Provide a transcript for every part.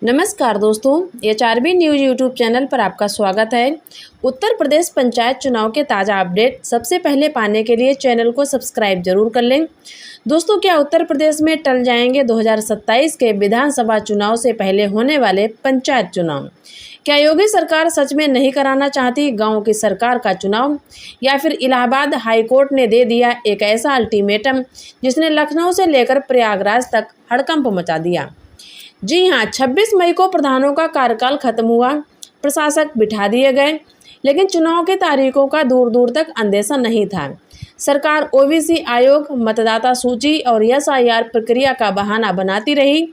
नमस्कार दोस्तों, एचआरबी news YouTube channel पर आपका स्वागत है। उत्तर प्रदेश पंचायत चुनाव के ताज़ा अपडेट सबसे पहले पाने के लिए चैनल को सब्सक्राइब जरूर कर लें। दोस्तों, क्या उत्तर प्रदेश में टल जाएंगे 2027 के विधानसभा चुनाव से पहले होने वाले पंचायत चुनाव? क्या योगी सरकार सच में नहीं कराना चाहती गाँव की सरकार का चुनाव, या फिर इलाहाबाद हाईकोर्ट ने दे दिया एक ऐसा अल्टीमेटम जिसने लखनऊ से लेकर प्रयागराज तक हड़कंप मचा दिया? जी हाँ, 26 मई को प्रधानों का कार्यकाल खत्म हुआ, प्रशासक बिठा दिए गए, लेकिन चुनाव की तारीखों का दूर दूर तक अंदेशा नहीं था। सरकार ओबीसी आयोग, मतदाता सूची और एसआईआर प्रक्रिया का बहाना बनाती रही,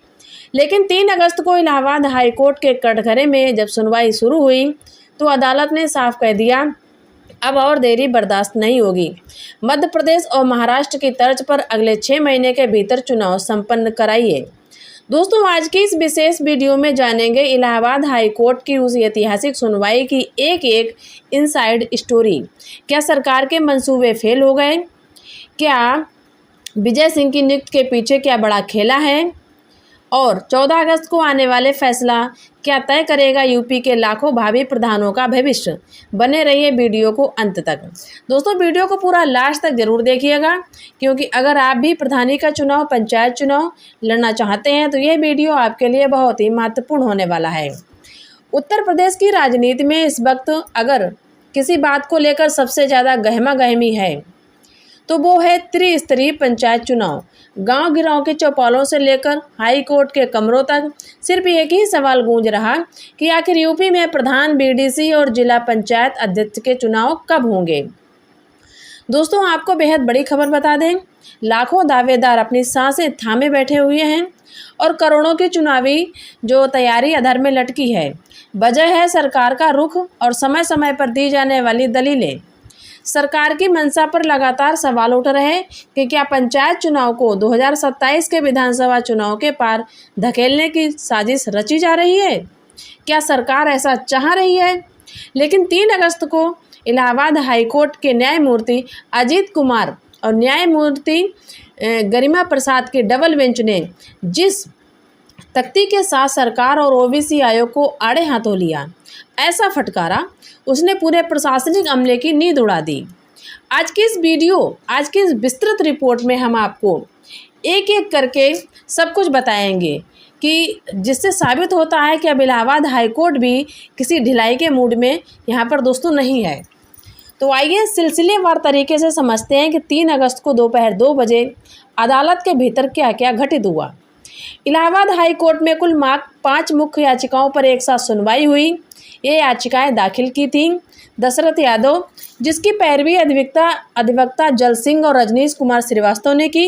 लेकिन 3 अगस्त को इलाहाबाद हाईकोर्ट के कटघरे में जब सुनवाई शुरू हुई तो अदालत ने साफ कह दिया, अब और देरी बर्दाश्त नहीं होगी। मध्य प्रदेश और महाराष्ट्र की तर्ज पर अगले 6 महीने के भीतर चुनाव संपन्न कराइए। दोस्तों, आज की इस विशेष वीडियो में जानेंगे इलाहाबाद हाई कोर्ट की उस ऐतिहासिक सुनवाई की एक एक इनसाइड स्टोरी। क्या सरकार के मंसूबे फेल हो गए? क्या विजय सिंह की नियुक्ति के पीछे क्या बड़ा खेला है? और 14 अगस्त को आने वाले फैसला क्या तय करेगा यूपी के लाखों भावी प्रधानों का भविष्य? बने रहिए वीडियो को अंत तक। दोस्तों, वीडियो को पूरा लास्ट तक जरूर देखिएगा, क्योंकि अगर आप भी प्रधानी का चुनाव, पंचायत चुनाव लड़ना चाहते हैं तो यह वीडियो आपके लिए बहुत ही महत्वपूर्ण होने वाला है। उत्तर प्रदेश की राजनीति में इस वक्त अगर किसी बात को लेकर सबसे ज़्यादा गहमा गहमी है तो वो है त्रिस्तरीय पंचायत चुनाव। गांव गिराव के चौपालों से लेकर हाई कोर्ट के कमरों तक सिर्फ एक ही सवाल गूंज रहा कि आखिर यूपी में प्रधान, बीडीसी और जिला पंचायत अध्यक्ष के चुनाव कब होंगे। दोस्तों, आपको बेहद बड़ी खबर बता दें, लाखों दावेदार अपनी सांसें थामे बैठे हुए हैं और करोड़ों की चुनावी जो तैयारी अधर में लटकी है। वजह है सरकार का रुख और समय समय पर दी जाने वाली दलीलें। सरकार की मंशा पर लगातार सवाल उठ रहे हैं कि क्या पंचायत चुनाव को 2027 के विधानसभा चुनाव के पार धकेलने की साजिश रची जा रही है? क्या सरकार ऐसा चाह रही है? लेकिन 3 अगस्त को इलाहाबाद हाईकोर्ट के न्यायमूर्ति अजीत कुमार और न्यायमूर्ति गरिमा प्रसाद के डबल बेंच ने जिस तख्ती के साथ सरकार और ओबीसी आयोग को आड़े हाथों लिया, ऐसा फटकारा, उसने पूरे प्रशासनिक अमले की नींद उड़ा दी। आज की इस विस्तृत रिपोर्ट में हम आपको एक एक करके सब कुछ बताएंगे कि जिससे साबित होता है कि अब इलाहाबाद हाईकोर्ट भी किसी ढिलाई के मूड में यहाँ पर दोस्तों नहीं है। तो आइए सिलसिलेवार तरीके से समझते हैं कि 3 अगस्त को दोपहर 2 बजे अदालत के भीतर क्या क्या घटित हुआ। इलाहाबाद हाई कोर्ट में कुल 5 मुख्य याचिकाओं पर एक साथ सुनवाई हुई। ये याचिकाएं दाखिल की थीं दशरथ यादव, जिसकी पैरवी अधिवक्ता जल सिंह और रजनीश कुमार श्रीवास्तव ने की,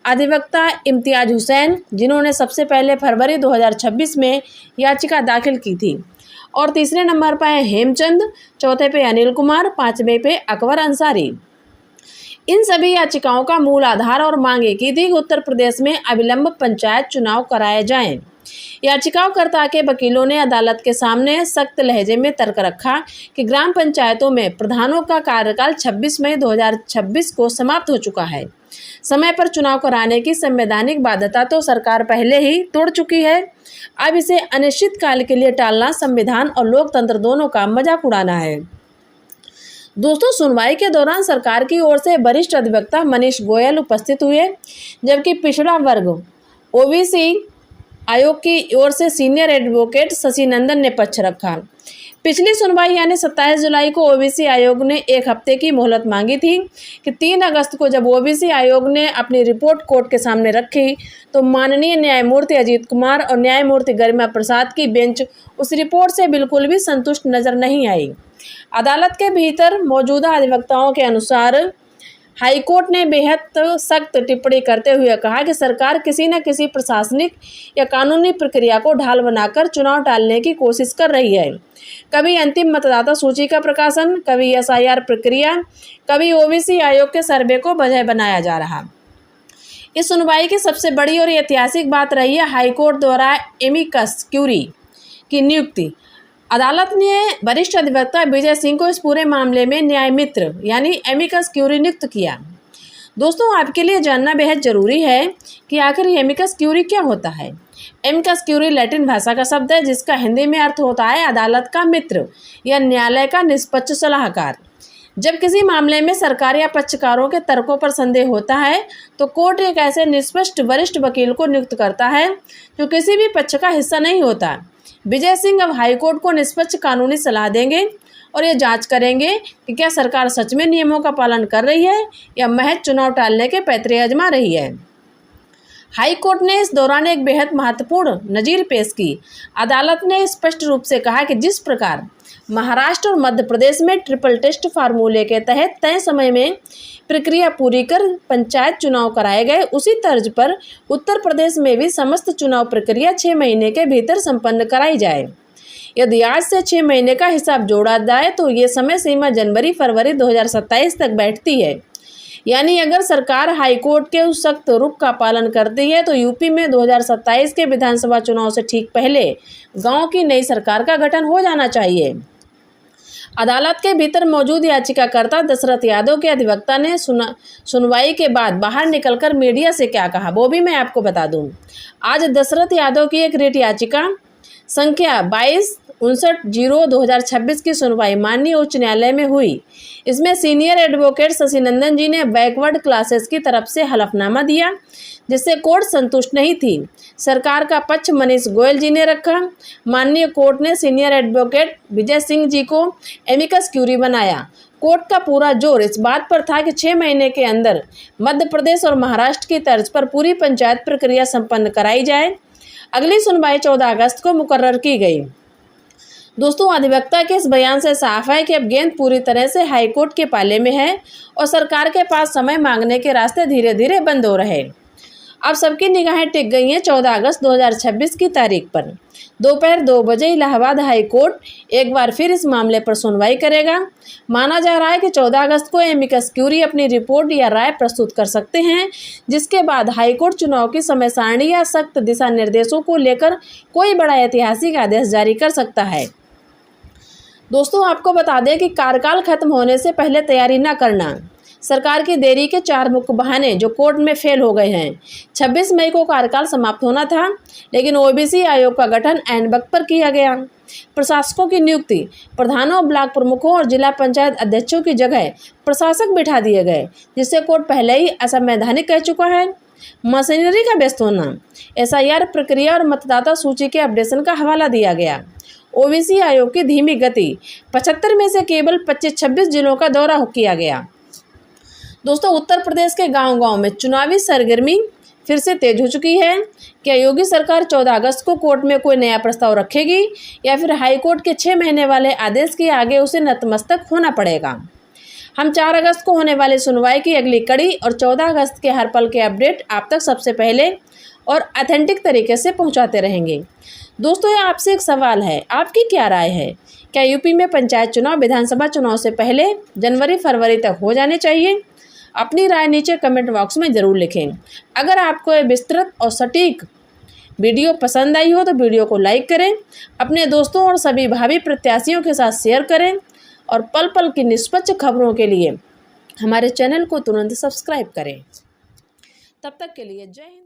अधिवक्ता इम्तियाज हुसैन, जिन्होंने सबसे पहले फरवरी 2026 में याचिका दाखिल की थी, और तीसरे नंबर पर है हेमचंद, चौथे पे अनिल कुमार, 5वें पे अकबर अंसारी। इन सभी याचिकाओं का मूल आधार और मांग एक ही थी कि उत्तर प्रदेश में अविलंब पंचायत चुनाव कराए जाएं। याचिकाकर्ता के वकीलों ने अदालत के सामने सख्त लहजे में तर्क रखा कि ग्राम पंचायतों में प्रधानों का कार्यकाल 26 मई 2026 को समाप्त हो चुका है। समय पर चुनाव कराने की संवैधानिक बाध्यता तो सरकार पहले ही तोड़ चुकी है। अब इसे अनिश्चित काल के लिए टालना संविधान और लोकतंत्र दोनों का मजाक उड़ाना है। दोस्तों, सुनवाई के दौरान सरकार की ओर से वरिष्ठ अधिवक्ता मनीष गोयल उपस्थित हुए, जबकि पिछड़ा वर्ग ओबीसी आयोग की ओर से सीनियर एडवोकेट शशि नंदन ने पक्ष रखा। पिछली सुनवाई यानी 27 जुलाई को ओबीसी आयोग ने 1 हफ्ते की मोहलत मांगी थी कि 3 अगस्त को जब ओबीसी आयोग ने अपनी रिपोर्ट कोर्ट के सामने रखी तो माननीय न्यायमूर्ति अजीत कुमार और न्यायमूर्ति गरिमा प्रसाद की बेंच उस रिपोर्ट से बिल्कुल भी संतुष्ट नजर नहीं आई। अदालत के भीतर मौजूदा अधिवक्ताओं के अनुसार हाईकोर्ट ने बेहद सख्त टिप्पणी करते हुए कहा कि सरकार किसी न किसी प्रशासनिक या कानूनी प्रक्रिया को ढाल बनाकर चुनाव टालने की कोशिश कर रही है। कभी अंतिम मतदाता सूची का प्रकाशन, कभी एसआईआर प्रक्रिया, कभी ओबीसी आयोग के सर्वे को वजह बनाया जा रहा। इस सुनवाई की सबसे बड़ी और ऐतिहासिक बात रही है हाईकोर्ट द्वारा एमिकस क्यूरी की नियुक्ति। अदालत ने वरिष्ठ अधिवक्ता विजय सिंह को इस पूरे मामले में न्याय मित्र यानी एमिकस क्यूरी नियुक्त किया। दोस्तों, आपके लिए जानना बेहद ज़रूरी है कि आखिर ये एमिकस क्यूरी क्या होता है। एमिकस क्यूरी लैटिन भाषा का शब्द है जिसका हिंदी में अर्थ होता है अदालत का मित्र या न्यायालय का निष्पक्ष सलाहकार। जब किसी मामले में सरकार या पक्षकारों के तर्कों पर संदेह होता है तो कोर्ट एक ऐसे निष्पक्ष वरिष्ठ वकील को नियुक्त करता है जो किसी भी पक्ष का हिस्सा नहीं होता। विजय सिंह अब हाईकोर्ट को निष्पक्ष कानूनी सलाह देंगे और ये जांच करेंगे कि क्या सरकार सच में नियमों का पालन कर रही है या महज चुनाव टालने के पैतरे आजमा रही है। हाई कोर्ट ने इस दौरान एक बेहद महत्वपूर्ण नज़ीर पेश की। अदालत ने स्पष्ट रूप से कहा कि जिस प्रकार महाराष्ट्र और मध्य प्रदेश में ट्रिपल टेस्ट फार्मूले के तहत तय समय में प्रक्रिया पूरी कर पंचायत चुनाव कराए गए, उसी तर्ज पर उत्तर प्रदेश में भी समस्त चुनाव प्रक्रिया 6 महीने के भीतर संपन्न कराई जाए। यदि आज से 6 महीने का हिसाब जोड़ा जाए तो ये समय सीमा जनवरी-फरवरी 2027 तक बैठती है। यानी अगर सरकार हाईकोर्ट के उस सख्त रुख का पालन करती है तो यूपी में 2027 के विधानसभा चुनाव से ठीक पहले गांव की नई सरकार का गठन हो जाना चाहिए। अदालत के भीतर मौजूद याचिकाकर्ता दशरथ यादव के अधिवक्ता ने सुनवाई के बाद बाहर निकलकर मीडिया से क्या कहा वो भी मैं आपको बता दूं। आज दशरथ यादव की एक रिट याचिका संख्या 2259/2026 की सुनवाई माननीय उच्च न्यायालय में हुई। इसमें सीनियर एडवोकेट शशिनंदन जी ने बैकवर्ड क्लासेस की तरफ से हलफनामा दिया जिससे कोर्ट संतुष्ट नहीं थी। सरकार का पक्ष मनीष गोयल जी ने रखा। माननीय कोर्ट ने सीनियर एडवोकेट विजय सिंह जी को एमिकस क्यूरी बनाया। कोर्ट का पूरा जोर इस बात पर था कि 6 महीने के अंदर मध्य प्रदेश और महाराष्ट्र की तर्ज पर पूरी पंचायत प्रक्रिया संपन्न कराई जाए। अगली सुनवाई 14 अगस्त को मुकर्रर की गई। दोस्तों, अधिवक्ता के इस बयान से साफ है कि अब गेंद पूरी तरह से हाईकोर्ट के पाले में है और सरकार के पास समय मांगने के रास्ते धीरे धीरे बंद हो रहे। अब सबकी निगाहें टिक गई हैं 14 अगस्त 2026 की तारीख पर। दोपहर 2 बजे इलाहाबाद हाई कोर्ट एक बार फिर इस मामले पर सुनवाई करेगा। माना जा रहा है कि 14 अगस्त को एमिकस क्यूरी अपनी रिपोर्ट या राय प्रस्तुत कर सकते हैं, जिसके बाद हाईकोर्ट चुनाव की समय सारणी या सख्त दिशा निर्देशों को लेकर कोई बड़ा ऐतिहासिक आदेश जारी कर सकता है। दोस्तों, आपको बता दें कि कार्यकाल खत्म होने से पहले तैयारी न करना सरकार की देरी के 4 मुख्य बहाने जो कोर्ट में फेल हो गए हैं। 26 मई को कार्यकाल समाप्त होना था, लेकिन ओबीसी आयोग का गठन ऐन वक्त पर किया गया। प्रशासकों की नियुक्ति, प्रधानों, ब्लॉक प्रमुखों और जिला पंचायत अध्यक्षों की जगह प्रशासक बिठा दिए गए, जिससे कोर्ट पहले ही असंवैधानिक कह चुका है। मशीनरी का व्यस्त होना, एसआईआर प्रक्रिया और मतदाता सूची के अपडेशन का हवाला दिया गया। ओबीसी आयोग की धीमी गति, 75 में से केवल 25-26 जिलों का दौरा किया गया। दोस्तों, उत्तर प्रदेश के गांव-गांव में चुनावी सरगर्मी फिर से तेज हो चुकी है। क्या योगी सरकार 14 अगस्त को कोर्ट में कोई नया प्रस्ताव रखेगी या फिर हाईकोर्ट के 6 महीने वाले आदेश के आगे उसे नतमस्तक होना पड़ेगा? हम 4 अगस्त को होने वाली सुनवाई की अगली कड़ी और 14 अगस्त के हर पल के अपडेट आप तक सबसे पहले और ऑथेंटिक तरीके से पहुंचाते रहेंगे। दोस्तों, ये आपसे एक सवाल है, आपकी क्या राय है? क्या यूपी में पंचायत चुनाव विधानसभा चुनाव से पहले जनवरी-फरवरी तक हो जाने चाहिए? अपनी राय नीचे कमेंट बॉक्स में ज़रूर लिखें। अगर आपको ये विस्तृत और सटीक वीडियो पसंद आई हो तो वीडियो को लाइक करें, अपने दोस्तों और सभी भावी प्रत्याशियों के साथ शेयर करें और पल पल की निष्पक्ष खबरों के लिए हमारे चैनल को तुरंत सब्सक्राइब करें। तब तक के लिए जय हिंद।